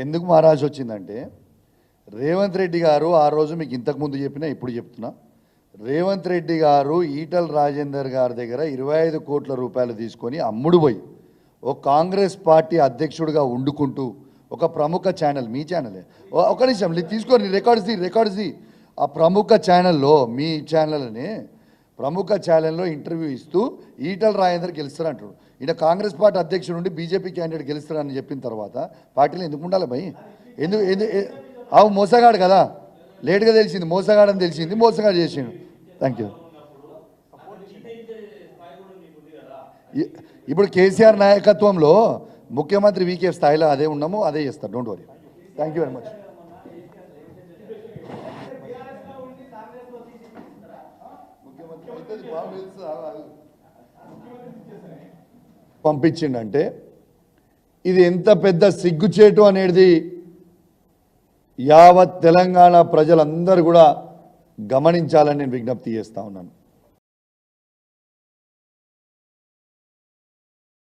ఎందుకు మారాల్సి వచ్చిందంటే రేవంత్ రెడ్డి గారు ఆ రోజు మీకు ఇంతకుముందు చెప్పినా ఇప్పుడు చెప్తున్నా, రేవంత్ రెడ్డి గారు ఈటల రాజేందర్ గారి దగ్గర 25 కోట్ల రూపాయలు తీసుకొని అమ్ముడు పోయి ఒక కాంగ్రెస్ పార్టీ అధ్యక్షుడిగా ఉండుకుంటూ ఒక ప్రముఖ ఛానల్, మీ ఛానలే, ఒక నిమిషం తీసుకొని రికార్డ్స్ ఆ ప్రముఖ ఛానల్లో, మీ ఛానల్ని ప్రముఖ ఛానల్లో ఇంటర్వ్యూ ఇస్తూ ఈటల రాజేందర్ గెలుస్తారంటారు. ఈయన కాంగ్రెస్ పార్టీ అధ్యక్షుడు నుండి బీజేపీ క్యాండిడేట్ గెలుస్తారని చెప్పిన తర్వాత పార్టీలు ఎందుకు ఉండాలి భయ్? అవు మోసగాడు కదా, లేట్గా తెలిసింది మోసగాడని తెలిసింది, మోసగాడు చేసిండు. Thank you. ఇప్పుడు కేసీఆర్ నాయకత్వంలో ముఖ్యమంత్రి వీకే స్థాయిలో అదే ఉన్నాము, అదే చేస్తారు. Don't worry. Thank you very much. పంపించిండంటే ఇది ఎంత పెద్ద సిగ్గుచేటు అనేది యావత్ తెలంగాణ ప్రజలందరూ కూడా గమనించాలని నేను విజ్ఞప్తి చేస్తా ఉన్నాను.